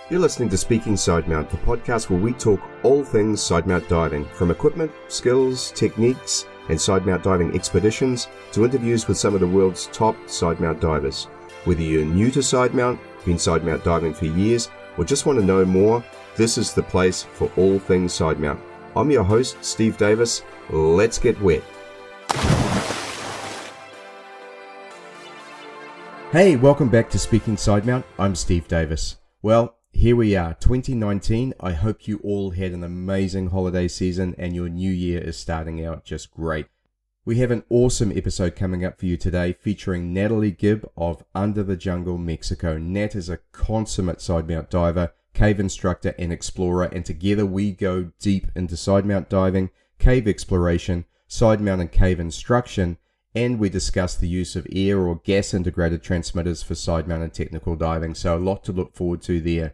You're listening to Speaking Sidemount, the podcast where we talk all things sidemount diving, from equipment, skills, techniques, and sidemount diving expeditions to interviews with some of the world's top sidemount divers. Whether you're new to sidemount, been sidemount diving for years, or just want to know more, this is the place for all things sidemount. I'm your host, Steve Davis. Let's get wet. Hey, welcome back to Speaking Sidemount. I'm Steve Davis. Well, here we are, 2019. I hope you all had an amazing holiday season and your new year is starting out just great. We have an awesome episode coming up for you today featuring Natalie Gibb of Under the Jungle, Mexico. Nat is a consummate sidemount diver, cave instructor and explorer, and together we go deep into sidemount diving, cave exploration, sidemount and cave instruction, and we discuss the use of air or gas integrated transmitters for sidemount and technical diving. So a lot to look forward to there.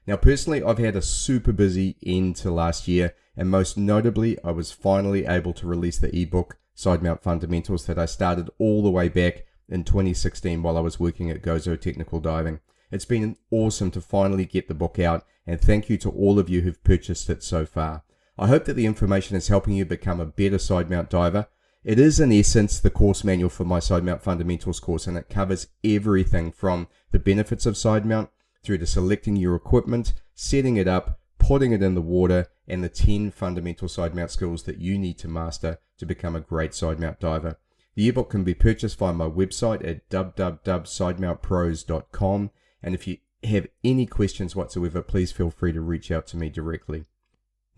Now, personally, I've had a super busy end to last year, and most notably, I was finally able to release the ebook, Sidemount Fundamentals, that I started all the way back in 2016 while I was working at Gozo Technical Diving. It's been awesome to finally get the book out, and thank you to all of you who've purchased it so far. I hope that the information is helping you become a better sidemount diver. It is, in essence, the course manual for my Sidemount Fundamentals course, and it covers everything from the benefits of sidemount through to selecting your equipment, setting it up, putting it in the water, and the 10 fundamental sidemount skills that you need to master to become a great sidemount diver. The ebook can be purchased via my website at www.sidemountpros.com, and if you have any questions whatsoever, please feel free to reach out to me directly.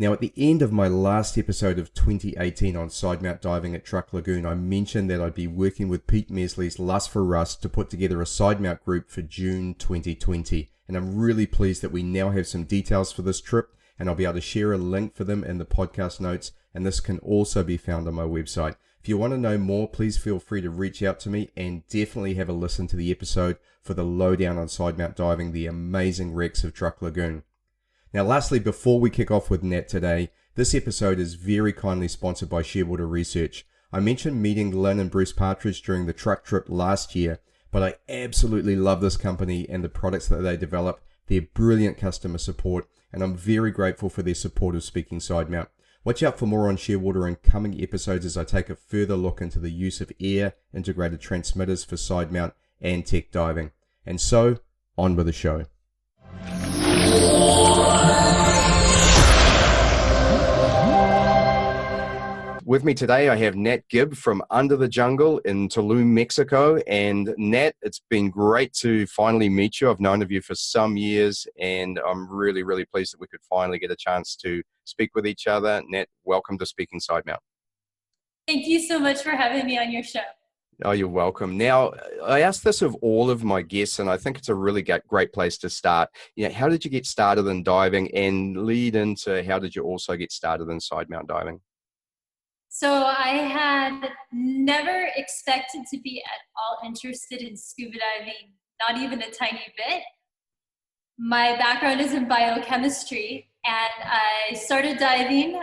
Now, at the end of my last episode of 2018 on sidemount diving at Truck Lagoon, I mentioned that I'd be working with Pete Mesley's Lust for Rust to put together a sidemount group for June 2020. And I'm really pleased that we now have some details for this trip, and I'll be able to share a link for them in the podcast notes, and this can also be found on my website. If you want to know more, please feel free to reach out to me, and definitely have a listen to the episode for the lowdown on sidemount diving, the amazing wrecks of Truck Lagoon. Now, lastly, before we kick off with Nat today, this episode is very kindly sponsored by Shearwater Research. I mentioned meeting Lynn and Bruce Partridge during the truck trip last year, but I absolutely love this company and the products that they develop, their brilliant customer support, and I'm very grateful for their support of Speaking Sidemount. Watch out for more on Shearwater in coming episodes as I take a further look into the use of air integrated transmitters for sidemount and tech diving. And so, on with the show. With me today, I have Nat Gibb from Under the Jungle in Tulum, Mexico. And Nat, it's been great to finally meet you. I've known of you for some years, and I'm really, really pleased that we could finally get a chance to speak with each other. Nat, welcome to Speaking Sidemount. Thank you so much for having me on your show. Oh, you're welcome. Now, I asked this of all of my guests, and I think it's a really great place to start. How did you get started in diving, and lead into how did you also get started in sidemount diving? So I had never expected to be at all interested in scuba diving, not even a tiny bit. My background is in biochemistry, and I started diving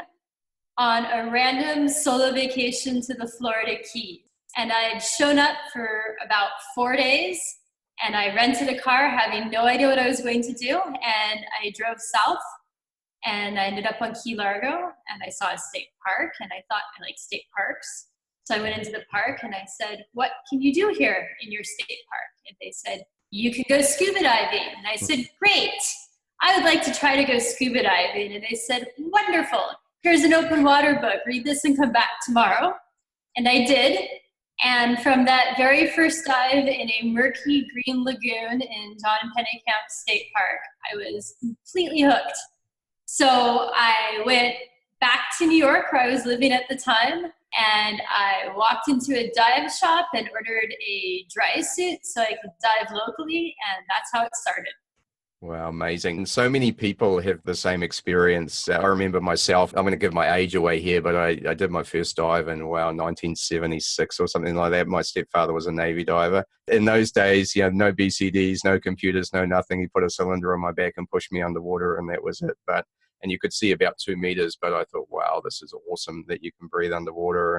on a random solo vacation to the Florida Keys. And I had shown up for about 4 days, and I rented a car having no idea what I was going to do, and I drove south. And I ended up on Key Largo, and I saw a state park, and I thought I like state parks. So I went into the park, and I said, "What can you do here in your state park?" And they said, "You can go scuba diving." And I said, "Great, I would like to try to go scuba diving." And they said, "Wonderful, here's an open water book. Read this and come back tomorrow." And I did. And from that very first dive in a murky green lagoon in John Pennekamp State Park, I was completely hooked. So I went back to New York, where I was living at the time, and I walked into a dive shop and ordered a dry suit so I could dive locally, and that's how it started. Wow, amazing. So many people have the same experience. I remember myself, I'm going to give my age away here, but I did my first dive in, 1976 or something like that. My stepfather was a Navy diver. In those days, no BCDs, no computers, no nothing. He put a cylinder on my back and pushed me underwater, and that was it. And you could see about 2 meters, but I thought, wow, this is awesome that you can breathe underwater.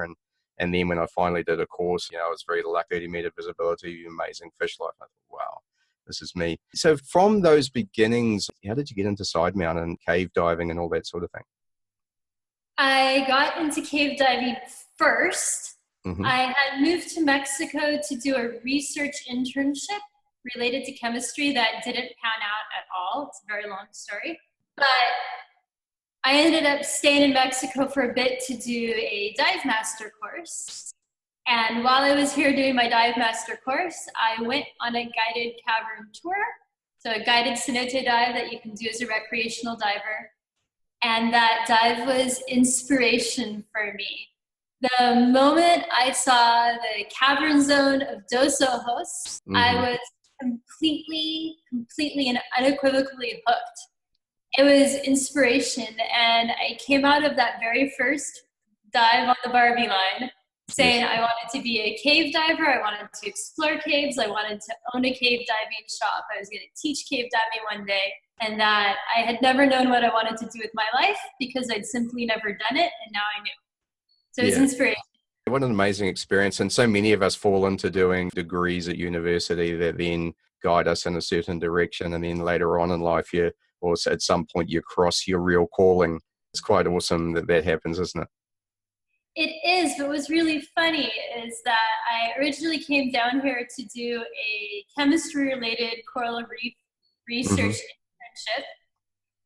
And then when I finally did a course, I was very lucky, 30-meter visibility, amazing fish life. I thought, wow, this is me. So from those beginnings, how did you get into Sidemount and cave diving and all that sort of thing? I got into cave diving first. Mm-hmm. I had moved to Mexico to do a research internship related to chemistry that didn't pan out at all. It's a very long story. But I ended up staying in Mexico for a bit to do a dive master course. And while I was here doing my dive master course, I went on a guided cavern tour. So a guided cenote dive that you can do as a recreational diver. And that dive was inspiration for me. The moment I saw the cavern zone of Dos Ojos, I was completely and unequivocally hooked. It was inspiration, and I came out of that very first dive on the Barbie line saying I wanted to be a cave diver, I wanted to explore caves, I wanted to own a cave diving shop, I was going to teach cave diving one day, and that I had never known what I wanted to do with my life because I'd simply never done it, and now I knew. So it's inspiration. What an amazing experience. And so many of us fall into doing degrees at university that then guide us in a certain direction. And then later on in life, or at some point, you cross your real calling. It's quite awesome that happens, isn't it? It is, but what's really funny is that I originally came down here to do a chemistry-related coral reef research internship.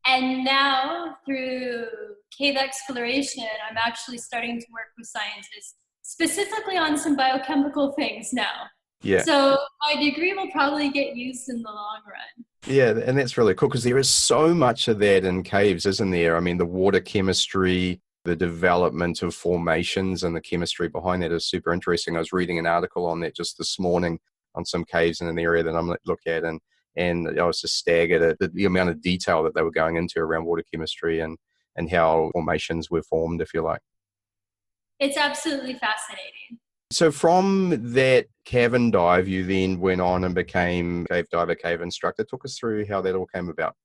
And now, through cave exploration, I'm actually starting to work with scientists, specifically on some biochemical things now. Yeah. So my degree will probably get used in the long run. Yeah, and that's really cool because there is so much of that in caves, isn't there? I mean, the water chemistry, the development of formations and the chemistry behind that is super interesting. I was reading an article on that just this morning on some caves in an area that I'm looking at, and I was just staggered at the amount of detail that they were going into around water chemistry and how formations were formed, if you like. It's absolutely fascinating. So from that cavern dive, you then went on and became cave diver, cave instructor. Talk us through how that all came about.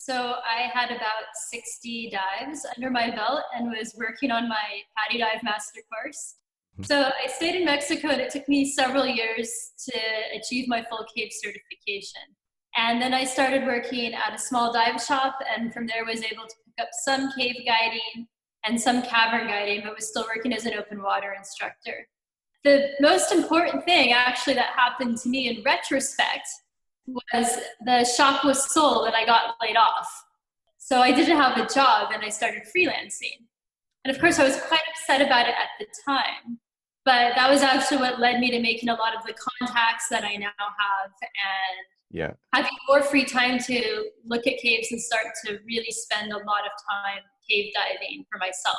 So I had about 60 dives under my belt and was working on my PADI dive master course. So I stayed in Mexico, and it took me several years to achieve my full cave certification. And then I started working at a small dive shop, and from there was able to pick up some cave guiding and some cavern guiding, but was still working as an open water instructor. The most important thing actually that happened to me in retrospect was the shop was sold and I got laid off. So I didn't have a job and I started freelancing. And of course I was quite upset about it at the time. But that was actually what led me to making a lot of the contacts that I now have and having more free time to look at caves and start to really spend a lot of time cave diving for myself.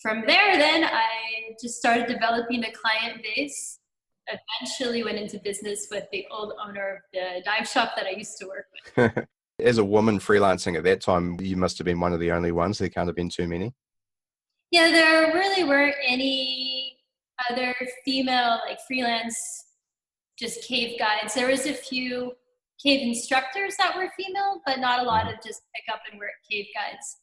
From there, then, I just started developing a client base, eventually went into business with the old owner of the dive shop that I used to work with. As a woman freelancing at that time, you must have been one of the only ones. There can't have been too many. Yeah, there really weren't any other female freelance just cave guides. There was a few cave instructors that were female, but not a lot of just pick up and work cave guides.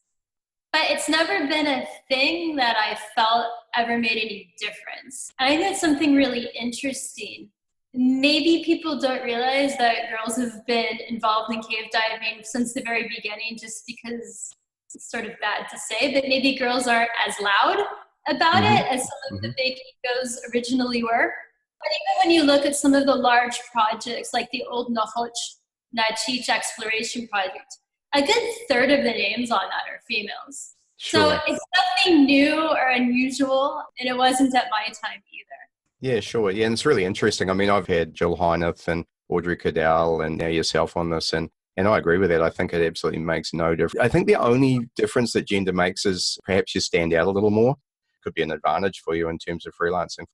But it's never been a thing that I felt ever made any difference. I think that's something really interesting. Maybe people don't realize that girls have been involved in cave diving since the very beginning, just because it's sort of bad to say, but maybe girls aren't as loud about it as some of the big egos originally were. But even when you look at some of the large projects, like the old Nachich exploration project, a good third of the names on that are females. Sure. So it's nothing new or unusual, and it wasn't at my time either. Yeah, sure. Yeah, and it's really interesting. I mean, I've had Jill Heineth and Audrey Cadell and now yourself on this, and I agree with that. I think it absolutely makes no difference. I think the only difference that gender makes is perhaps you stand out a little more. Could be an advantage for you in terms of freelancing.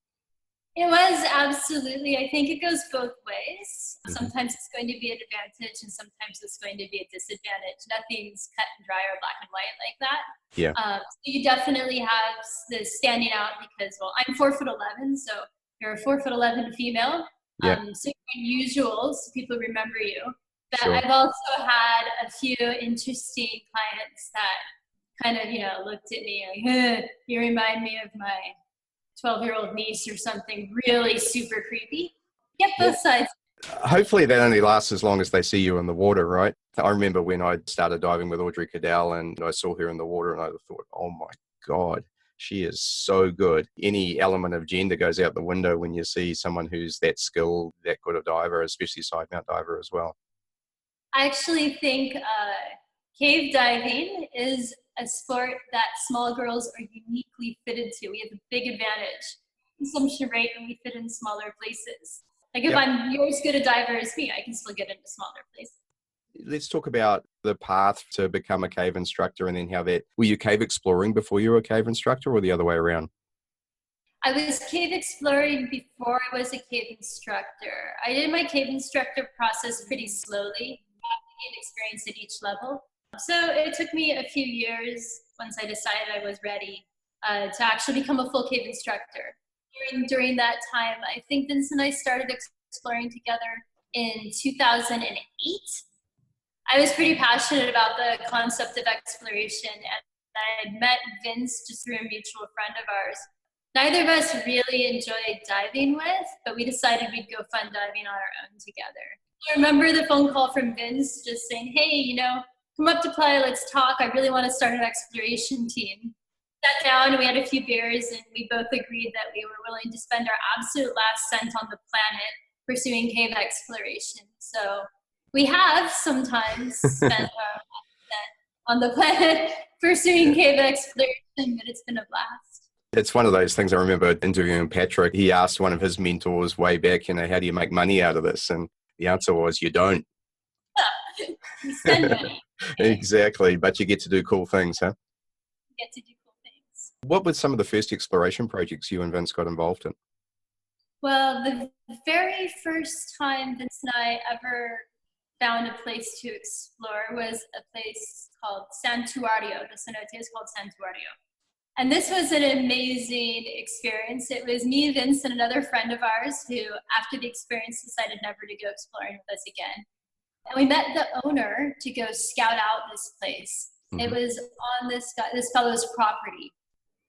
It was, absolutely. I think it goes both ways. Sometimes it's going to be an advantage and sometimes it's going to be a disadvantage. Nothing's cut and dry or black and white like that. Yeah. So you definitely have this standing out because, well, I'm 4'11", so you're a 4'11" female. Yeah. So you're unusual, so people remember you. But Sure. I've also had a few interesting clients that kind of, looked at me like, you remind me of my 12-year-old niece or something really super creepy. Yep, both sides. Hopefully that only lasts as long as they see you in the water, right? I remember when I started diving with Audrey Cadell and I saw her in the water and I thought, oh my God, she is so good. Any element of gender goes out the window when you see someone who's that skilled, that good a diver, especially side mount diver as well. I actually think cave diving is a sport that small girls are uniquely fitted to. We have a big advantage consumption rate when we fit in smaller places. Like if you're as good a diver as me, I can still get into smaller places. Let's talk about the path to become a cave instructor and then how that, were you cave exploring before you were a cave instructor or the other way around? I was cave exploring before I was a cave instructor. I did my cave instructor process pretty slowly, to gain experience at each level. So it took me a few years once I decided I was ready to actually become a full cave instructor. During that time, I think Vince and I started exploring together in 2008. I was pretty passionate about the concept of exploration, and I had met Vince just through a mutual friend of ours. Neither of us really enjoyed diving with, but we decided we'd go fun diving on our own together. I remember the phone call from Vince just saying, hey, come up to playa, let's talk. I really want to start an exploration team. Sat down, we had a few beers, and we both agreed that we were willing to spend our absolute last cent on the planet pursuing cave exploration. So we have sometimes spent our last cent on the planet pursuing cave exploration, but it's been a blast. It's one of those things. I remember interviewing Patrick. He asked one of his mentors way back, how do you make money out of this? And the answer was, you don't. You spend money. Exactly. But you get to do cool things, huh? You get to do cool things. What were some of the first exploration projects you and Vince got involved in? Well, the very first time Vince and I ever found a place to explore was a place called Santuario. The cenote is called Santuario. And this was an amazing experience. It was me, Vince, and another friend of ours who, after the experience, decided never to go exploring with us again. And we met the owner to go scout out this place. Mm-hmm. It was on this fellow's property.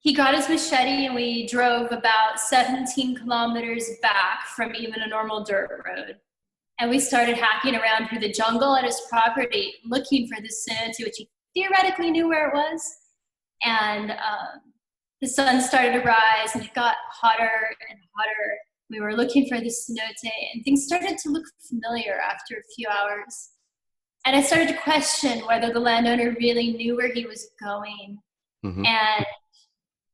He got his machete and we drove about 17 kilometers back from even a normal dirt road. And we started hacking around through the jungle at his property, looking for this cenote, which he theoretically knew where it was. And the sun started to rise and it got hotter and hotter. We were looking for this cenote and things started to look familiar after a few hours. And I started to question whether the landowner really knew where he was going. Mm-hmm. And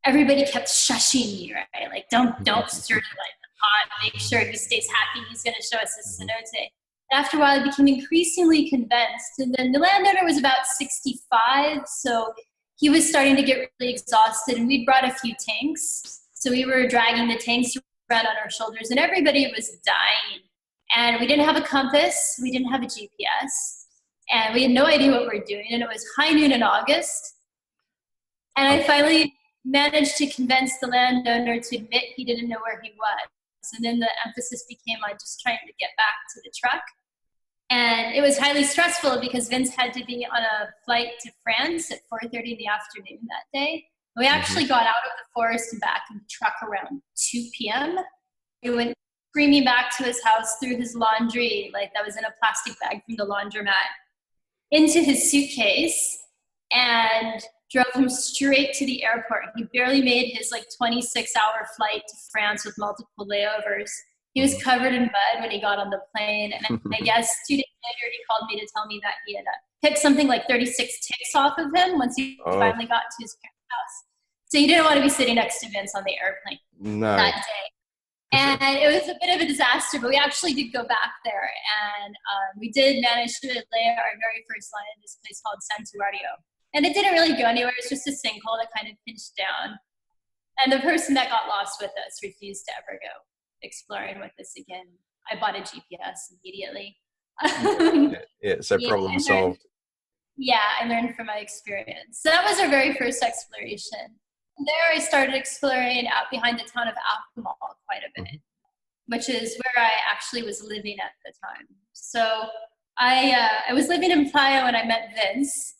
everybody kept shushing me, right? Like, don't stir the pot, make sure he stays happy, he's gonna show us his cenote. After a while, I became increasingly convinced. And then the landowner was about 65, so he was starting to get really exhausted, and we'd brought a few tanks. So we were dragging the tanks around on our shoulders, and everybody was dying. And we didn't have a compass, we didn't have a GPS, and we had no idea what we were doing. And it was high noon in August. And I finally managed to convince the landowner to admit he didn't know where he was. And then the emphasis became on just trying to get back to the truck. And it was highly stressful because Vince had to be on a flight to France at 4:30 in the afternoon that day. We actually got out of the forest and back in the truck around 2 p.m. We went screaming back to his house, threw his laundry, like that was in a plastic bag from the laundromat, into his suitcase, and drove him straight to the airport. He barely made his 26-hour flight to France with multiple layovers. He was covered in mud when he got on the plane. And I guess 2 days later, he called me to tell me that he had picked something like 36 ticks off of him once he finally got to his parents' house. So he didn't want to be sitting next to Vince on the airplane that day. And it was a bit of a disaster, but we actually did go back there. And we did manage to lay our very first line in this place called Santuario. And it didn't really go anywhere. It was just a sinkhole that kind of pinched down. And the person that got lost with us refused to ever go exploring with us again. I bought a GPS immediately. So problem solved. I learned from my experience. So that was our very first exploration. There I started exploring out behind the town of Akumal quite a bit, which is where I actually was living at the time. So I was living in Playa when I met Vince.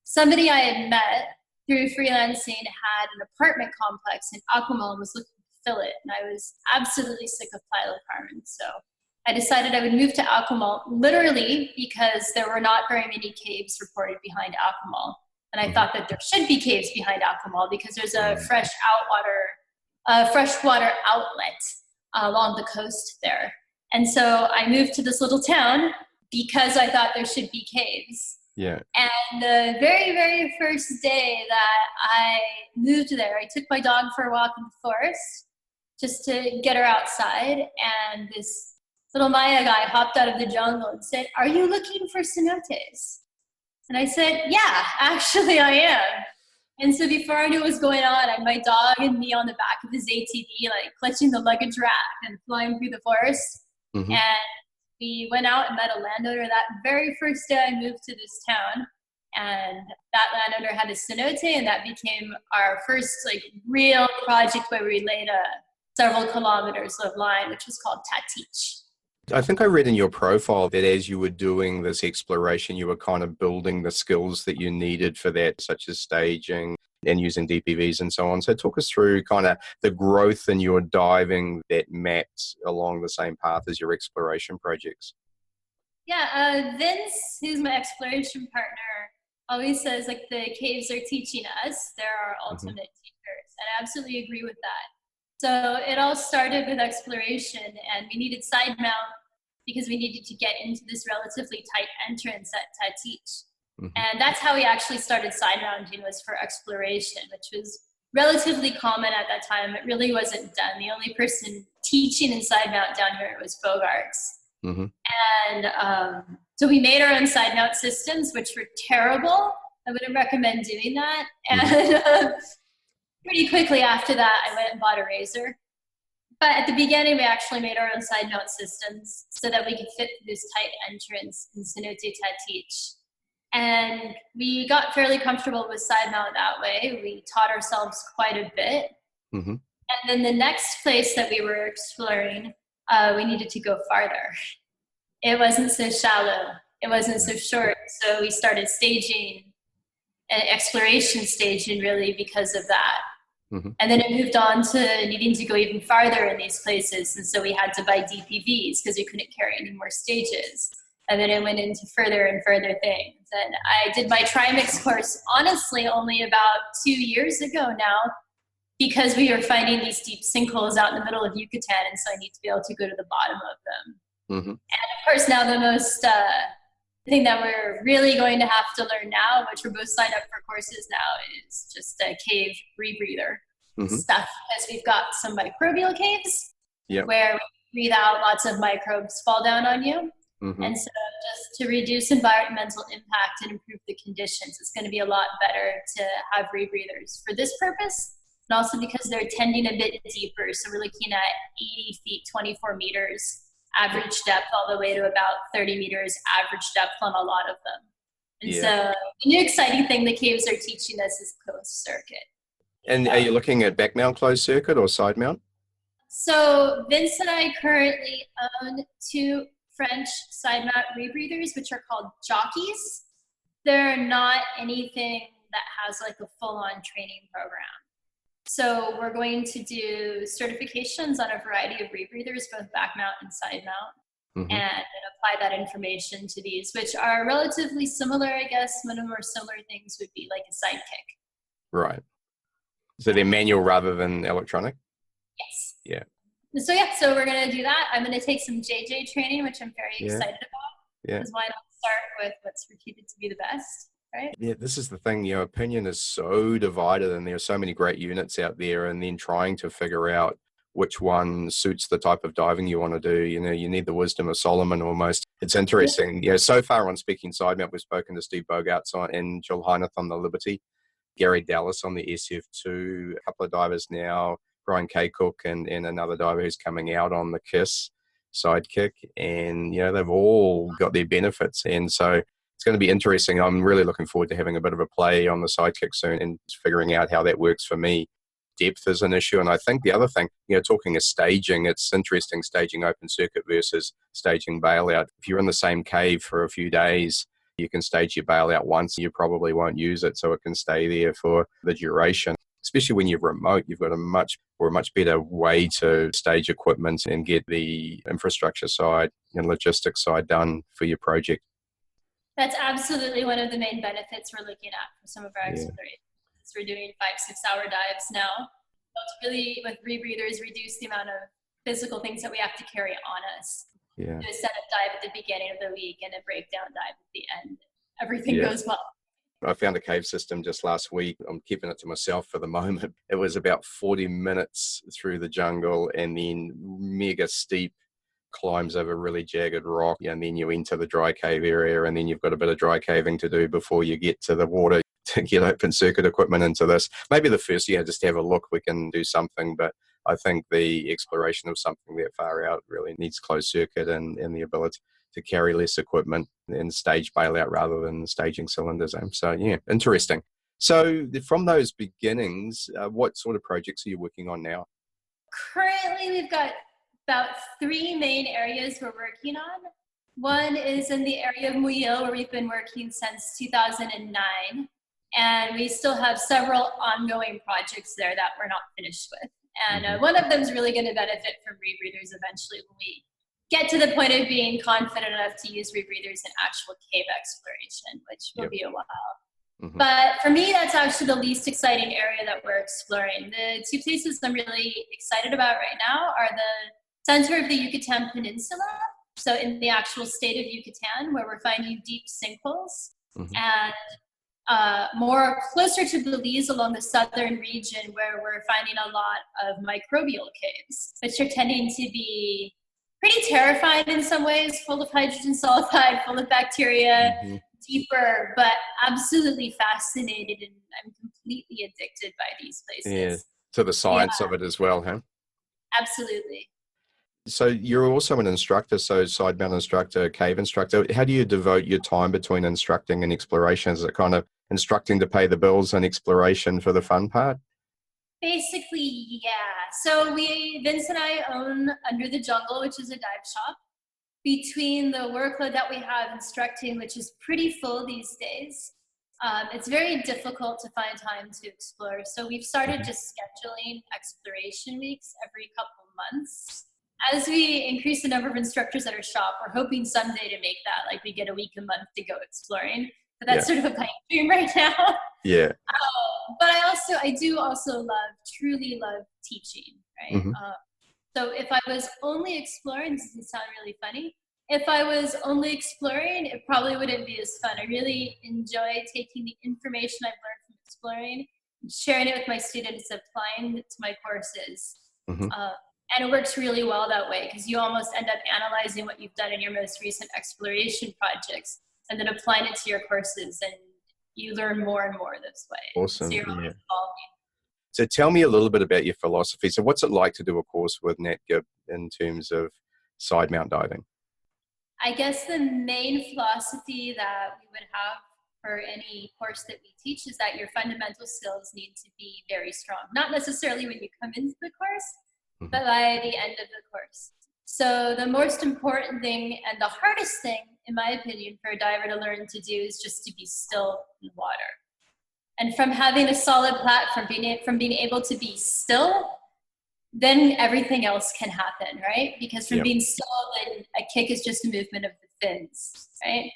Somebody I had met through freelancing had an apartment complex in Akumal and was looking to fill it. And I was absolutely sick of Playa apartments. So I decided I would move to Alcomal, literally because there were not very many caves reported behind Alcomal. And I thought that there should be caves behind Alcomal because there's a freshwater outlet along the coast there. And so I moved to this little town because I thought there should be caves. Yeah. And the very, very first day that I moved there, I took my dog for a walk in the forest just to get her outside. And this little Maya guy hopped out of the jungle and said, "Are you looking for cenotes?" And I said, "Yeah, actually I am." And so before I knew what was going on, I had my dog and me on the back of his ATV, like clutching the luggage rack and flying through the forest. And we went out and met a landowner that very first day I moved to this town. And that landowner had a cenote, and that became our first like real project where we laid several kilometers of line, which was called Tatich. I think I read in your profile that as you were doing this exploration, you were kind of building the skills that you needed for that, such as staging and using DPVs and so on. So talk us through kind of the growth in your diving that mapped along the same path as your exploration projects. Yeah, Vince, who's my exploration partner, always says like the caves are teaching us. They're our ultimate teachers. And I absolutely agree with that. So it all started with exploration, and we needed Sidemount because we needed to get into this relatively tight entrance at Tatich. And that's how we actually started Sidemounting, was for exploration, which was relatively common at that time. It really wasn't done. The only person teaching in Sidemount down here was Bogarts. And so we made our own Sidemount systems, which were terrible. I wouldn't recommend doing that. And pretty quickly after that, I went and bought a razor. But at the beginning, we actually made our own Sidemount systems so that we could fit through this tight entrance in Cenote Tatich. And we got fairly comfortable with Sidemount that way. We taught ourselves quite a bit. And then the next place that we were exploring, we needed to go farther. It wasn't so shallow. It wasn't so short. So we started staging, and exploration staging really because of that. And then it moved on to needing to go even farther in these places. And so we had to buy DPVs because we couldn't carry any more stages. And then it went into further and further things. And I did my Trimix course, honestly, only about 2 years ago now, because we were finding these deep sinkholes out in the middle of Yucatan. And so I need to be able to go to the bottom of them. And of course, now the most thing that we're really going to have to learn now, which we're both signed up for courses now, is just a cave rebreather stuff, because we've got some microbial caves where we breathe out, lots of microbes fall down on you. And so just to reduce environmental impact and improve the conditions, it's going to be a lot better to have rebreathers for this purpose. And also because they're tending a bit deeper. So we're looking at 80 feet, 24 meters average depth, all the way to about 30 meters average depth on a lot of them. And so the new exciting thing the caves are teaching us is closed circuit. And are you looking at back mount closed circuit or side mount? So Vince and I currently own 2 French side mount rebreathers, which are called jockeys. They're not anything that has like a full-on training program. So we're going to do certifications on a variety of rebreathers, both back mount and side mount, and apply that information to these, which are relatively similar, I guess. One of the more similar things would be like a sidekick. Right. So they're manual rather than electronic? Yes. Yeah. So we're going to do that. I'm going to take some JJ training, which I'm very excited about. Because why not start with what's reputed to be the best? Right? Yeah, this is the thing, opinion is so divided, and there are so many great units out there, and then trying to figure out which one suits the type of diving you want to do. You need the wisdom of Solomon almost. It's interesting. So far on Speaking Sidemount, we've spoken to Steve Bogarts and Jill Heineth on the Liberty, Gary Dallas on the SF2, a couple of divers now, Brian K. Cook and another diver who's coming out on the KISS sidekick, and they've all got their benefits, and so it's going to be interesting. I'm really looking forward to having a bit of a play on the sidekick soon and figuring out how that works for me. Depth is an issue, and I think the other thing, talking of staging, it's interesting staging open circuit versus staging bailout. If you're in the same cave for a few days, you can stage your bailout once, you probably won't use it, so it can stay there for the duration. especially when you're remote, you've got a much better way to stage equipment and get the infrastructure side and logistics side done for your project. That's absolutely one of the main benefits we're looking at for some of our Yeah. explorations. We're doing 5-6 hour dives now. So to really, with rebreathers, reduce the amount of physical things that we have to carry on us. Yeah. Do a setup dive at the beginning of the week and a breakdown dive at the end. Everything goes well. I found a cave system just last week. I'm keeping it to myself for the moment. It was about 40 minutes through the jungle and then mega steep climbs over really jagged rock. And then you enter the dry cave area, and then you've got a bit of dry caving to do before you get to the water to get open circuit equipment into this. Maybe the first year, just have a look, we can do something. But I think the exploration of something that far out really needs closed circuit and the ability to carry less equipment and stage bailout rather than staging cylinders. So yeah, interesting. So from those beginnings, what sort of projects are you working on now? Currently, we've got about 3 main areas we're working on. One is in the area of Muyil, where we've been working since 2009. And we still have several ongoing projects there that we're not finished with. And one of them is really going to benefit from rebreathers eventually when we get to the point of being confident enough to use rebreathers in actual cave exploration, which will be a while. But for me, that's actually the least exciting area that we're exploring. The 2 places I'm really excited about right now are the center of the Yucatan Peninsula, so in the actual state of Yucatan, where we're finding deep sinkholes, and more closer to Belize along the southern region, where we're finding a lot of microbial caves, which are tending to be pretty terrifying in some ways, full of hydrogen sulfide, full of bacteria, deeper, but absolutely fascinated, and I'm completely addicted by these places. Yeah, to the science of it as well, huh? Absolutely. So you're also an instructor, so Sidemount instructor, cave instructor. How do you devote your time between instructing and exploration? Is it kind of instructing to pay the bills and exploration for the fun part? Basically, yeah. So Vince and I own Under the Jungle, which is a dive shop. Between the workload that we have instructing, which is pretty full these days, it's very difficult to find time to explore. So we've started just scheduling exploration weeks every couple months. As we increase the number of instructors at our shop, we're hoping someday to make that, like we get a week a month to go exploring. But that's sort of a pipe dream right now. Yeah. But I do also truly love teaching, right? So if I was only exploring, this doesn't sound really funny. If I was only exploring, it probably wouldn't be as fun. I really enjoy taking the information I've learned from exploring, sharing it with my students, applying it to my courses. And it works really well that way, because you almost end up analyzing what you've done in your most recent exploration projects and then applying it to your courses, and you learn more and more this way. Awesome. So you're always evolving. So tell me a little bit about your philosophy. So what's it like to do a course with Nat Gibb in terms of Sidemount diving? I guess the main philosophy that we would have for any course that we teach is that your fundamental skills need to be very strong. Not necessarily when you come into the course, but by the end of the course. So the most important thing and the hardest thing, in my opinion, for a diver to learn to do is just to be still in water. And from having a solid platform, from being able to be still, then everything else can happen, right? Because from being still, then a kick is just a movement of the fins, right?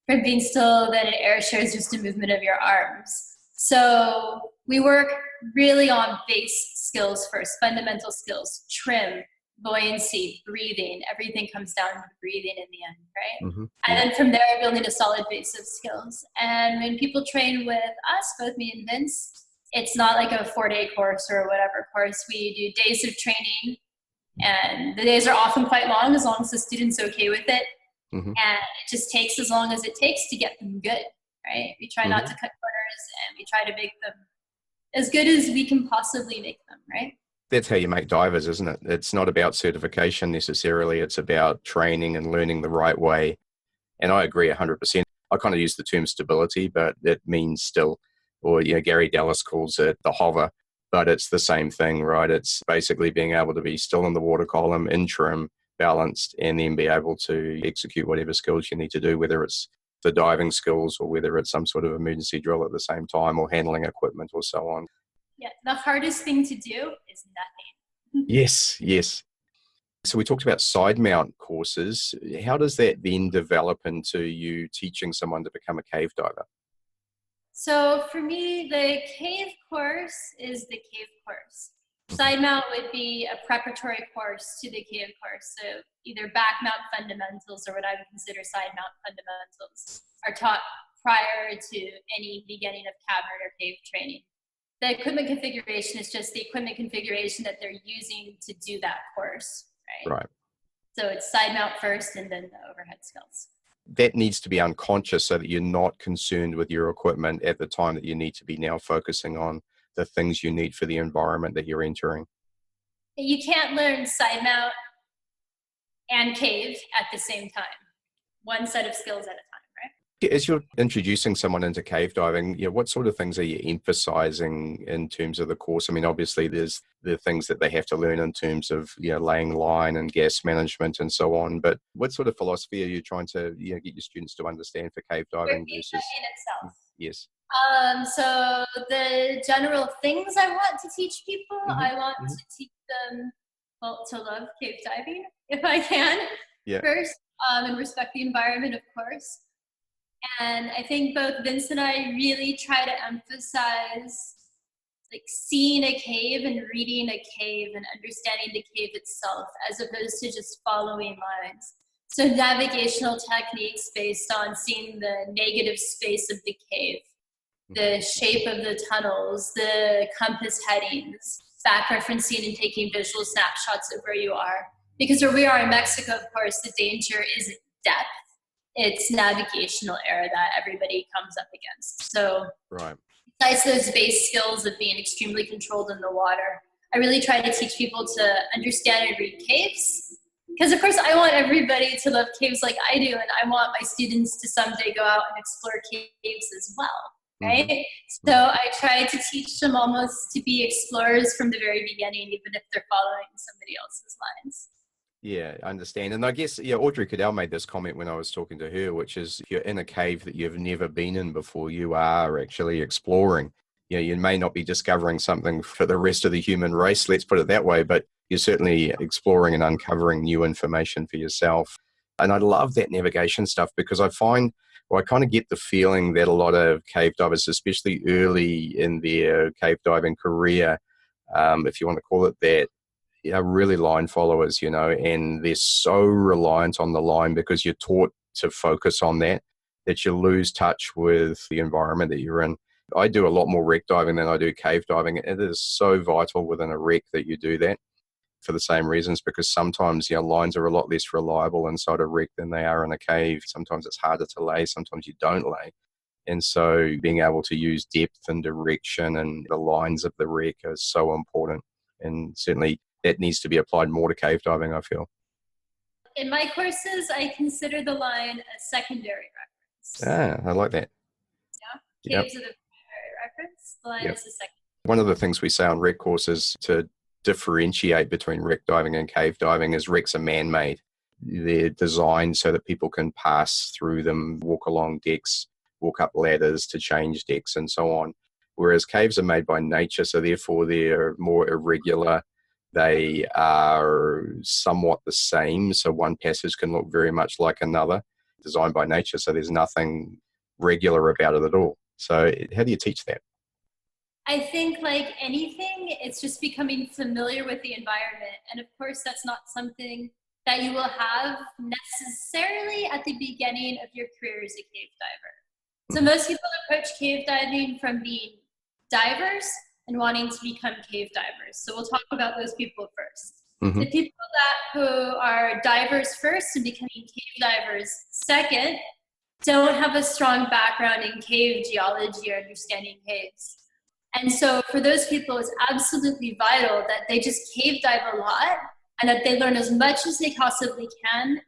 From being still, then an air share is just a movement of your arms. So we work really on base skills first, fundamental skills, trim, buoyancy, breathing. Everything comes down to breathing in the end, right? And then from there, building a solid base of skills. And when people train with us, both me and Vince, it's not like a 4-day course or whatever course. We do days of training, and the days are often quite long as the student's okay with it. And it just takes as long as it takes to get them good, right? We try not to cut corners, and we try to make them as good as we can possibly make them, right? That's how you make divers, isn't it? It's not about certification necessarily. It's about training and learning the right way. And I agree 100%. I kind of use the term stability, but it means still, or Gary Dallas calls it the hover, but it's the same thing, right? It's basically being able to be still in the water column, in trim, balanced, and then be able to execute whatever skills you need to do, whether it's the diving skills or whether it's some sort of emergency drill at the same time or handling equipment or so on. Yeah, the hardest thing to do is nothing. Yes, yes. So we talked about Sidemount courses. How does that then develop into you teaching someone to become a cave diver? So for me, the cave course is the cave course. Sidemount would be a preparatory course to the cave course. So either back mount fundamentals or what I would consider side mount fundamentals are taught prior to any beginning of cavern or cave training. The equipment configuration is just the equipment configuration that they're using to do that course, right? Right. So it's side mount first and then the overhead skills. That needs to be unconscious so that you're not concerned with your equipment at the time that you need to be now focusing on the things you need for the environment that you're entering. You can't learn side mount and cave at the same time. One set of skills at a time, right? As you're introducing someone into cave diving, what sort of things are you emphasizing in terms of the course? I mean, obviously there's the things that they have to learn in terms of, laying line and gas management and so on. But what sort of philosophy are you trying to, get your students to understand for cave diving versus? Itself. Yes. So the general things I want to teach people, I want to teach them, to love cave diving, if I can, first, and respect the environment, of course. And I think both Vince and I really try to emphasize like seeing a cave and reading a cave and understanding the cave itself, as opposed to just following lines. So navigational techniques based on seeing the negative space of the cave, the shape of the tunnels, the compass headings, back referencing and taking visual snapshots of where you are. Because where we are in Mexico, of course, the danger isn't depth. It's navigational error that everybody comes up against. So besides those base skills of being extremely controlled in the water, I really try to teach people to understand and read caves. Because of course I want everybody to love caves like I do, and I want my students to someday go out and explore caves as well, right? So I try to teach them almost to be explorers from the very beginning, even if they're following somebody else's lines. Yeah, I understand. And I guess, Audrey Cadell made this comment when I was talking to her, which is if you're in a cave that you've never been in before, you are actually exploring. You may not be discovering something for the rest of the human race, let's put it that way, but you're certainly exploring and uncovering new information for yourself. And I love that navigation stuff because I kind of get the feeling that a lot of cave divers, especially early in their cave diving career, if you want to call it that, are really line followers, and they're so reliant on the line because you're taught to focus on that you lose touch with the environment that you're in. I do a lot more wreck diving than I do cave diving. It is so vital within a wreck that you do that for the same reasons, because sometimes lines are a lot less reliable inside a wreck than they are in a cave. Sometimes it's harder to lay, sometimes you don't lay. And so being able to use depth and direction and the lines of the wreck is so important. And certainly that needs to be applied more to cave diving, I feel. In my courses, I consider the line a secondary reference. I like that. Yeah, caves are the primary reference. The line is the secondary. One of the things we say on wreck courses to differentiate between wreck diving and cave diving is wrecks are man-made. They're designed so that people can pass through them, walk along decks, walk up ladders to change decks and so on. Whereas caves are made by nature, so therefore they're more irregular. They are somewhat the same, so one passage can look very much like another, designed by nature, so there's nothing regular about it at all. So how do you teach that? I think like anything, it's just becoming familiar with the environment. And of course, that's not something that you will have necessarily at the beginning of your career as a cave diver. So most people approach cave diving from being divers and wanting to become cave divers. So we'll talk about those people first. The people who are divers first and becoming cave divers second don't have a strong background in cave geology or understanding caves. And so for those people, it's absolutely vital that they just cave dive a lot and that they learn as much as they possibly can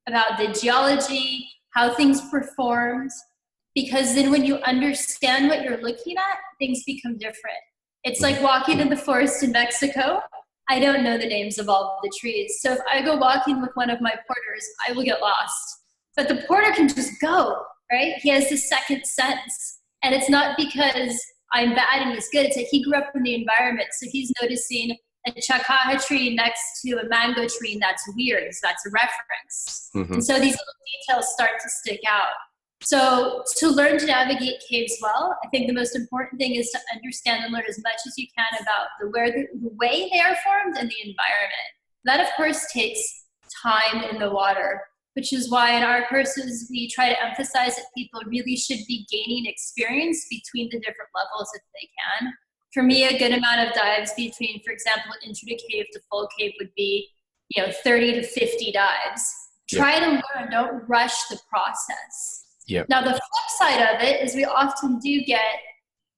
about the geology, how things performed, because then when you understand what you're looking at, things become different. It's like walking in the forest in Mexico. I don't know the names of all of the trees. So if I go walking with one of my porters, I will get lost. But the porter can just go, right? He has the second sense. And it's not because I'm bad and he's good. It's like he grew up in the environment. So he's noticing a chakaha tree next to a mango tree, and that's weird. So that's a reference. And so these little details start to stick out. So to learn to navigate caves well, I think the most important thing is to understand and learn as much as you can about the way they are formed and the environment. That, of course, takes time in the water, which is why in our courses we try to emphasize that people really should be gaining experience between the different levels if they can. For me, a good amount of dives between, for example, intro to cave to full cave would be, 30 to 50 dives. Try to learn, don't rush the process. Now, the flip side of it is we often do get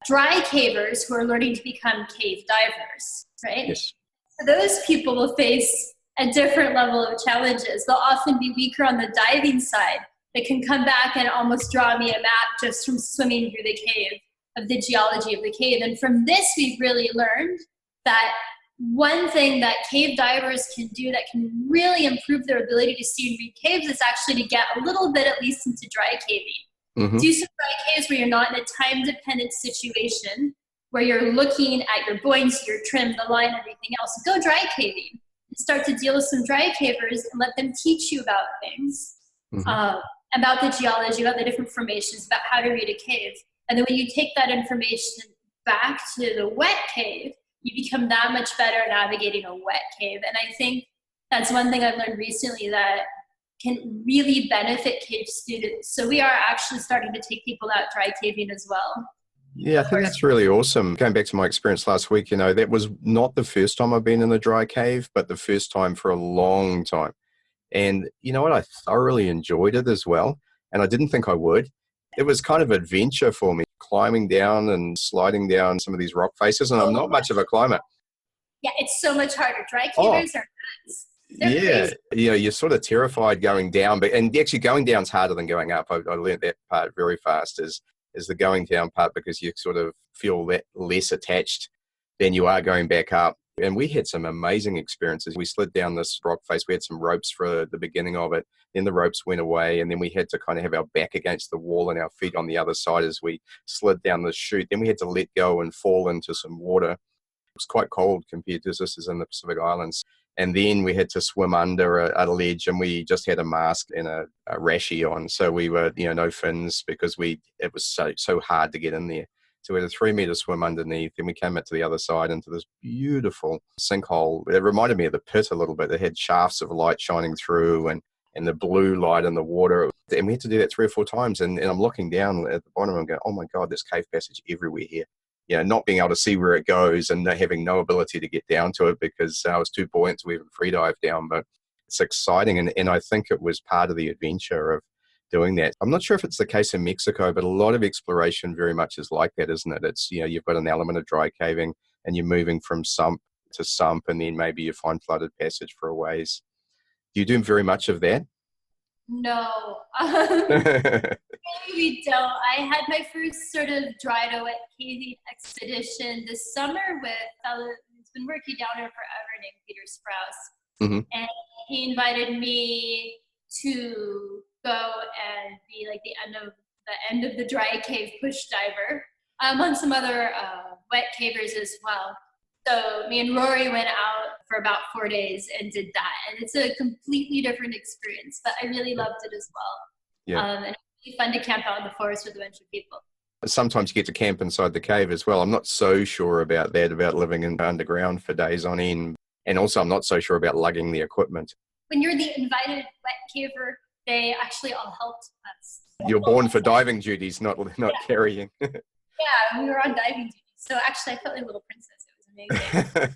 dry cavers who are learning to become cave divers, right? Yes. So those people will face a different level of challenges. They'll often be weaker on the diving side. They can come back and almost draw me a map just from swimming through the cave, of the geology of the cave. And from this, we've really learned that one thing that cave divers can do that can really improve their ability to see and read caves is actually to get a little bit at least into dry caving. Do some dry caves where you're not in a time-dependent situation, where you're looking at your buoyancy, your trim, the line, everything else. Go dry caving. Start to deal with some dry cavers and let them teach you about things, about the geology, about the different formations, about how to read a cave. And then when you take that information back to the wet cave, you become that much better at navigating a wet cave. And I think that's one thing I've learned recently that can really benefit cave students. So we are actually starting to take people out dry caving as well. Yeah, I think that's really awesome. Going back to my experience last week, that was not the first time I've been in the dry cave, but the first time for a long time. And you know what? I thoroughly enjoyed it as well. And I didn't think I would. It was kind of adventure for me, climbing down and sliding down some of these rock faces. And I'm not much of a climber. Yeah, it's so much harder. Dry cavers are nuts. Yeah, you're sort of terrified going down, and actually going down's harder than going up. I learned that part very fast, is the going down part, because you sort of feel that less attached than you are going back up. And we had some amazing experiences. We slid down this rock face. We had some ropes for the beginning of it. Then the ropes went away, and then we had to kind of have our back against the wall and our feet on the other side as we slid down the chute. Then we had to let go and fall into some water. It was quite cold compared to this is in the Pacific Islands. And then we had to swim under a ledge, and we just had a mask and a rashie on. So we were, no fins, because it was so hard to get in there. So we had a 3-meter swim underneath, and we came out to the other side into this beautiful sinkhole. It reminded me of the pit a little bit. It had shafts of light shining through and the blue light in the water. And we had to do that 3 or 4 times. And I'm looking down at the bottom and going, oh my God, there's cave passage everywhere here. Not being able to see where it goes and having no ability to get down to it because I was too buoyant to even free dive down. But it's exciting. And I think it was part of the adventure of doing that. I'm not sure if it's the case in Mexico, but a lot of exploration very much is like that, isn't it? It's, you've got an element of dry caving and you're moving from sump to sump, and then maybe you find flooded passage for a ways. Do you do very much of that? No. We don't. I had my first sort of dry to wet caving expedition this summer with a fellow who's been working down here forever named Peter Sprouse. And he invited me to go and be like the end of the dry cave push diver on some other wet cavers as well. So me and Rory went out for about 4 days and did that. And it's a completely different experience, but I really loved it as well. Yeah. And it's really fun to camp out in the forest with a bunch of people. Sometimes you get to camp inside the cave as well. I'm not so sure about that, about living underground for days on end. And also I'm not so sure about lugging the equipment. When you're the invited wet caver, they actually all helped us. You're born for diving duties, not carrying. Yeah, we were on diving duties. So actually I felt like a little princess. Amazing.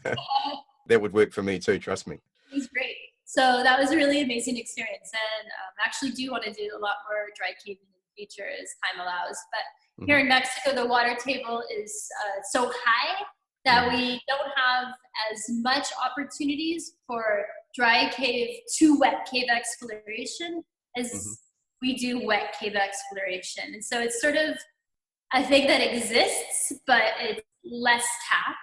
That would work for me too, trust me. It was great. So that was a really amazing experience, and I actually do want to do a lot more dry caving in the future as time allows. But here in Mexico, the water table is so high that we don't have as much opportunities for dry cave to wet cave exploration as we do wet cave exploration. And so it's sort of a thing that exists, but it's less tapped.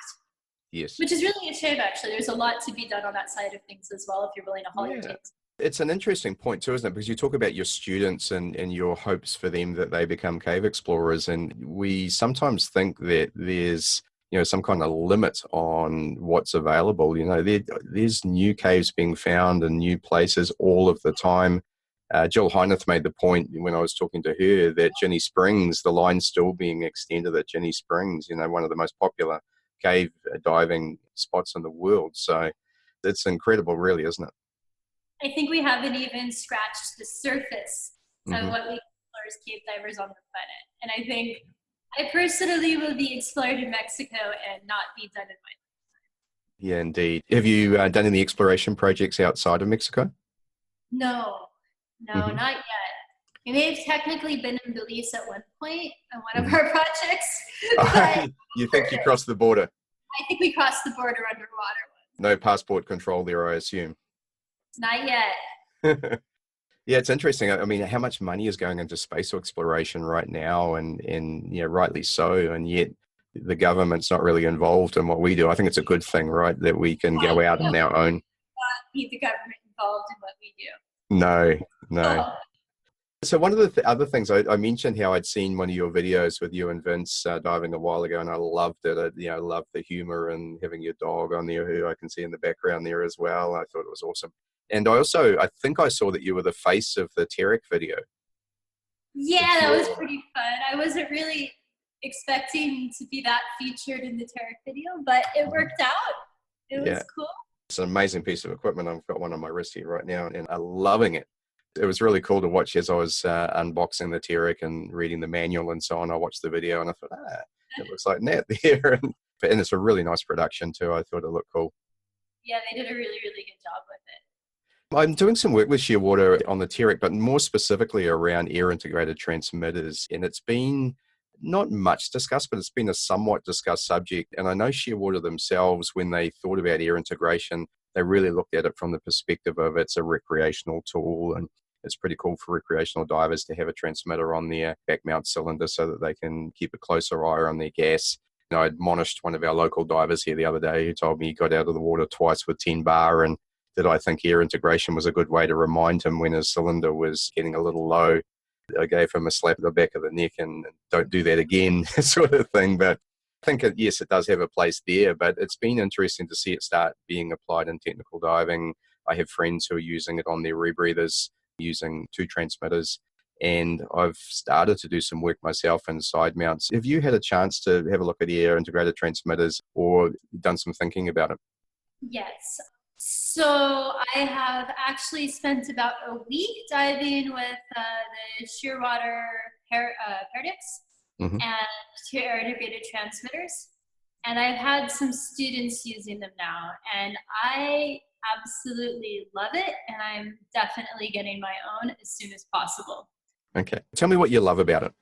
Yes. Which is really a shame, actually. There's a lot to be done on that side of things as well if you're willing to haul your teams. It's an interesting point too, isn't it? Because you talk about your students and your hopes for them that they become cave explorers. And we sometimes think that there's, some kind of limit on what's available. There's new caves being found and new places all of the time. Jill Heineth made the point when I was talking to her that Ginny Springs, the line's still being extended at Ginny Springs, one of the most popular cave diving spots in the world. So it's incredible, really, isn't it? I think we haven't even scratched the surface of what we explore as cave divers on the planet. And I think I personally will be explored in Mexico and not be done in my lifetime. Yeah, indeed. Have you done any exploration projects outside of Mexico? No, not yet. We may have technically been in Belize at one point on one of our projects. But you think you crossed the border? I think we crossed the border underwater once. No passport control there, I assume. Not yet. Yeah, it's interesting. I mean, how much money is going into space exploration right now, and rightly so, and yet the government's not really involved in what we do. I think it's a good thing, right, that we can go out on our own. Not need the government involved in what we do. No. Oh. So one of the other things I mentioned how I'd seen one of your videos with you and Vince diving a while ago, and I loved it. I loved the humor and having your dog on there, who I can see in the background there as well. I thought it was awesome. And I think I saw that you were the face of the Terek video. Yeah, that was pretty fun. I wasn't really expecting to be that featured in the Terek video, but it worked out. It was cool. It's an amazing piece of equipment. I've got one on my wrist here right now, and I'm loving it. It was really cool to watch as I was unboxing the Terek and reading the manual and so on. I watched the video and I thought, it looks like Nat there. and it's a really nice production too. I thought it looked cool. Yeah, they did a really, really good job with it. I'm doing some work with Shearwater on the Terek, but more specifically around air-integrated transmitters. And it's been not much discussed, but it's been a somewhat discussed subject. And I know Shearwater themselves, when they thought about air integration, they really looked at it from the perspective of it's a recreational tool, and it's pretty cool for recreational divers to have a transmitter on their back mount cylinder so that they can keep a closer eye on their gas. I admonished one of our local divers here the other day who told me he got out of the water twice with 10 bar, and that I think air integration was a good way to remind him when his cylinder was getting a little low. I gave him a slap at the back of the neck and don't do that again, sort of thing. But I think, yes, it does have a place there, but it's been interesting to see it start being applied in technical diving. I have friends who are using it on their rebreathers, using 2 transmitters, and I've started to do some work myself in side mounts. Have you had a chance to have a look at air integrated transmitters or done some thinking about it? Yes. So I have actually spent about a week diving with the Shearwater Paradox and air integrated transmitters. And I've had some students using them now, and I absolutely love it. And I'm definitely getting my own as soon as possible. Okay. Tell me what you love about it.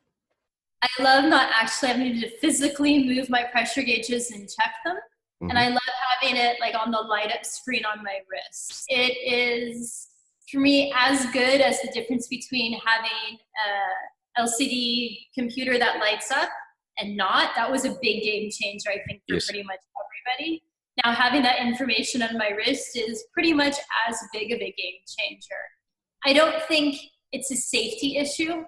I love not actually having to physically move my pressure gauges and check them. And I love having it like on the light up screen on my wrist. It is, for me, as good as the difference between having a LCD computer that lights up and not. That was a big game changer, I think, for pretty much everybody. Now, having that information on my wrist is pretty much as big of a game changer. I don't think it's a safety issue.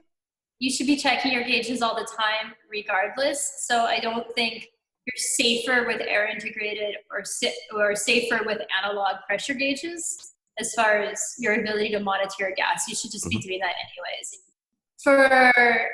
You should be checking your gauges all the time regardless. So I don't think you're safer with air integrated or safer with analog pressure gauges as far as your ability to monitor your gas. You should just be doing that anyways. For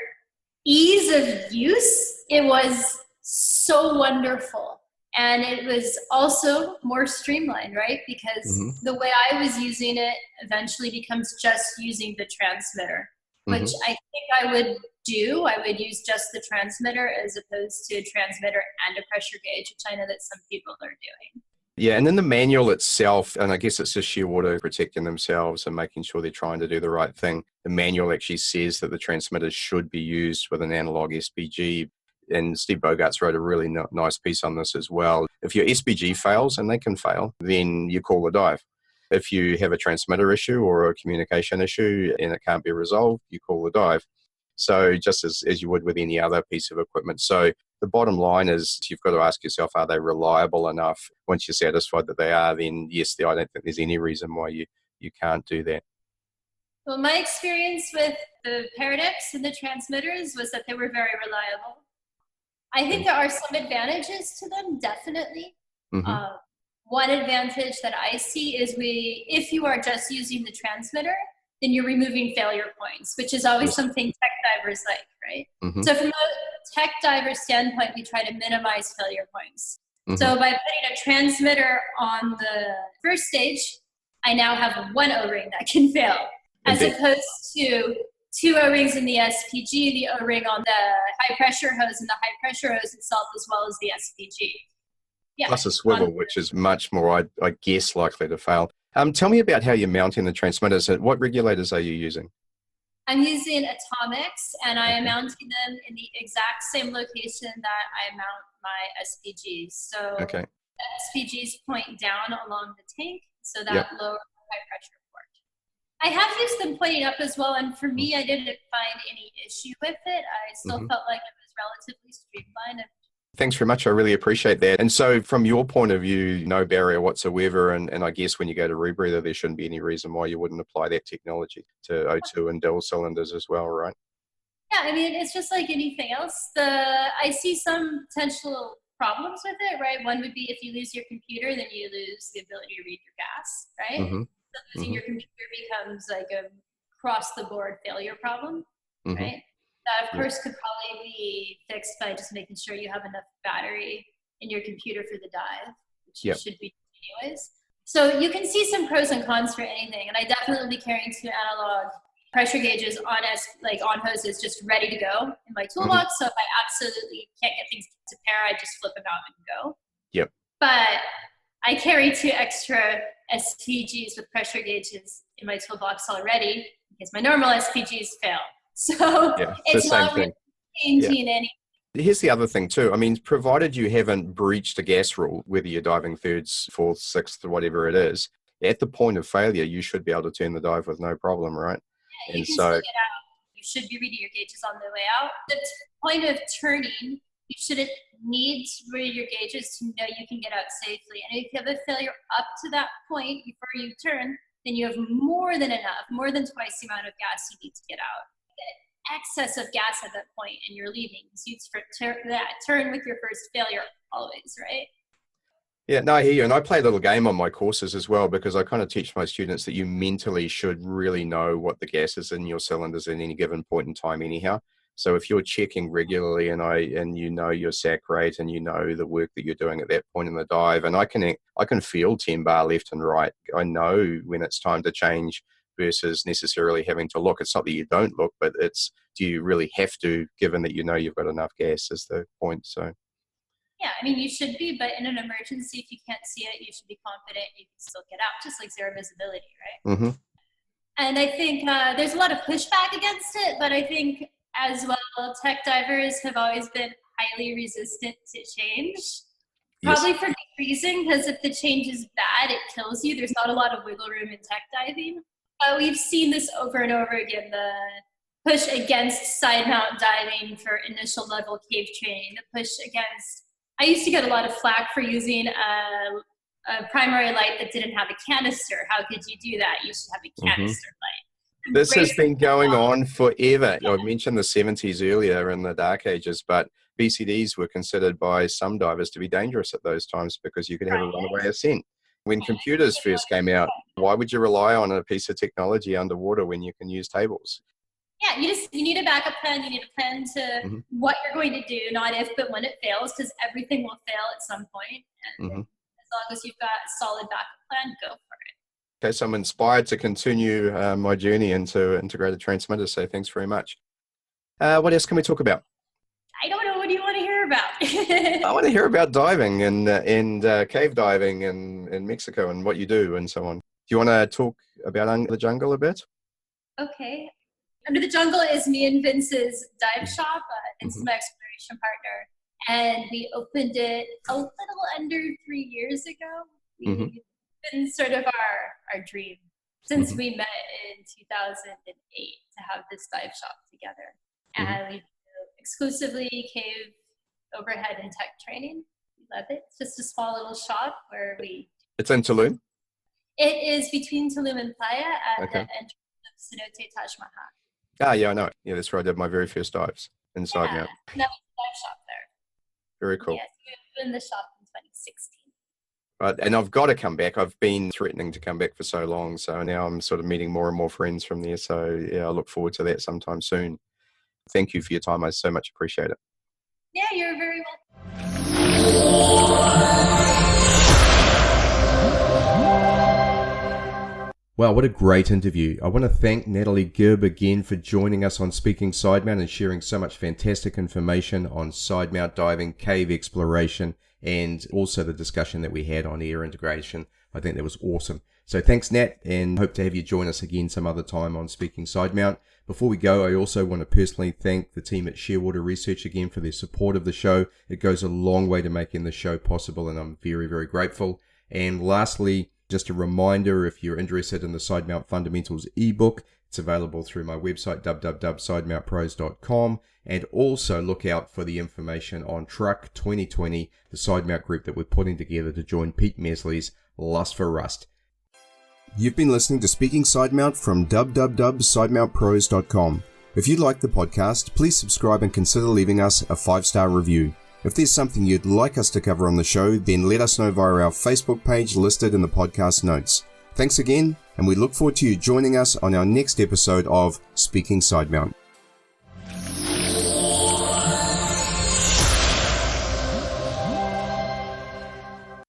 ease of use, it was so wonderful. And it was also more streamlined, right? Because the way I was using it eventually becomes just using the transmitter, which I think I would do. I would use just the transmitter as opposed to a transmitter and a pressure gauge, which I know that some people are doing. Yeah, and then the manual itself, and I guess it's just Shearwater protecting themselves and making sure they're trying to do the right thing. The manual actually says that the transmitters should be used with an analog SPG. And Steve Bogarts wrote a really nice piece on this as well. If your SPG fails, and they can fail, then you call a dive. If you have a transmitter issue or a communication issue and it can't be resolved, you call a dive. So just as you would with any other piece of equipment. So the bottom line is you've got to ask yourself, are they reliable enough? Once you're satisfied that they are, then yes, I don't think there's any reason why you you can't do that? Well, my experience with the Paradox and the transmitters was that they were very reliable. I think there are some advantages to them, definitely. Mm-hmm. One advantage that I see is if you are just using the transmitter, then you're removing failure points, which is always something tech divers like, right? Mm-hmm. So from a tech diver standpoint, we try to minimize failure points. Mm-hmm. So by putting a transmitter on the first stage, I now have one O-ring that can fail, as opposed to two O-rings in the SPG, the O-ring on the high pressure hose and the high pressure hose itself, as well as the SPG. Yeah. Plus a swivel, which is much more, I guess, likely to fail. Tell me about how you're mounting the transmitters. What regulators are you using? I'm using Atomics, and I am mounting them in the exact same location that I mount my SPGs. So the SPGs point down along the tank, so that lower high pressure port. I have used them pointing up as well, and for me, I didn't find any issue with it. I still felt like it was relatively streamlined. Thanks very much. I really appreciate that. And so from your point of view, no barrier whatsoever. And I guess when you go to rebreather, there shouldn't be any reason why you wouldn't apply that technology to O2 and dual cylinders as well, right? Yeah, I mean, it's just like anything else. I see some potential problems with it, right? One would be if you lose your computer, then you lose the ability to read your gas, right? Mm-hmm. So losing your computer becomes like a cross-the-board failure problem, right? That, of course, could probably be fixed by just making sure you have enough battery in your computer for the dive, which you should be anyways. So you can see some pros and cons for anything, and I definitely will be carrying 2 analog pressure gauges on hoses just ready to go in my toolbox. So if I absolutely can't get things to pair, I just flip them out and go. Yep. But I carry 2 extra SPGs with pressure gauges in my toolbox already because my normal SPGs fail. So it's not really changing anything. Here's the other thing too. I mean, provided you haven't breached a gas rule, whether you're diving 3rd, 4th, 6th, or whatever it is, at the point of failure, you should be able to turn the dive with no problem, right? Yeah, you can still get out. You should be reading your gauges on the way out. The point of turning, you shouldn't need to read your gauges to know you can get out safely. And if you have a failure up to that point before you turn, then you have more than enough, more than twice the amount of gas you need to get out. Excess of gas at that point and you're leaving. So you turn with your first failure always, right? Yeah, no, I hear you. And I play a little game on my courses as well, because I kind of teach my students that you mentally should really know what the gas is in your cylinders at any given point in time anyhow. So if you're checking regularly and you know your sac rate and you know the work that you're doing at that point in the dive, and I can feel 10 bar left and right. I know when it's time to change versus necessarily having to look. It's not that you don't look, but it's, do you really have to, given that you know you've got enough gas is the point. So yeah, I mean, you should be, but in an emergency, if you can't see it, you should be confident you can still get out, just like zero visibility, right? And I think there's a lot of pushback against it, but I think as well, tech divers have always been highly resistant to change. Probably for good reason, because if the change is bad, it kills you. There's not a lot of wiggle room in tech diving. We've seen this over and over again, the push against Sidemount diving for initial level cave training, the push against, I used to get a lot of flack for using a primary light that didn't have a canister. How could you do that? You should have a canister light. This has been going on forever. I mentioned the 70s earlier in the dark ages, but BCDs were considered by some divers to be dangerous at those times because you could have a runaway ascent. When computers first came out, why would you rely on a piece of technology underwater when you can use tables? Yeah, you need a backup plan. You need a plan to what you're going to do, not if, but when it fails, because everything will fail at some point. And as long as you've got a solid backup plan, go for it. Okay, so I'm inspired to continue my journey into integrated transmitters, so thanks very much. What else can we talk about? I don't know. What do you want to hear about? I want to hear about diving and cave diving in Mexico and what you do and so on. Do you want to talk about Under the Jungle a bit? Okay. Under the Jungle is me and Vince's dive shop. Vince is my exploration partner. And we opened it a little under 3 years ago. It's been sort of our dream since we met in 2008 to have this dive shop together. And we do exclusively cave overhead and tech training. We love it. It's just a small little shop where we... It's in Tulum? It is between Tulum and Playa at the Okay. entrance of Cenote Taj Mahal. Yeah, I know. Yeah, that's where I did my very first dives in Sidemount. And that was the dive shop there. Very cool. Yes, we opened the shop in 2016. Right, and I've got to come back. I've been threatening to come back for so long, so now I'm sort of meeting more and more friends from there. So yeah, I look forward to that sometime soon. Thank you for your time. I so much appreciate it. Yeah, you're very welcome. Wow, what a great interview. I want to thank Natalie Gibb again for joining us on Speaking Sidemount and sharing so much fantastic information on sidemount diving, cave exploration, and also the discussion that we had on air integration. I think that was awesome. So thanks, Nat, and hope to have you join us again some other time on Speaking Sidemount. Before we go, I also want to personally thank the team at Shearwater Research again for their support of the show. It goes a long way to making the show possible, and I'm very, very grateful. And lastly, just a reminder, if you're interested in the Sidemount Fundamentals ebook, it's available through my website, www.sidemountpros.com, and also look out for the information on Truck 2020, the Sidemount group that we're putting together to join Pete Mesley's Lust for Rust. You've been listening to Speaking Sidemount from www.sidemountpros.com. If you like the podcast, please subscribe and consider leaving us a 5-star review. If there's something you'd like us to cover on the show, then let us know via our Facebook page listed in the podcast notes. Thanks again, and we look forward to you joining us on our next episode of Speaking Sidemount.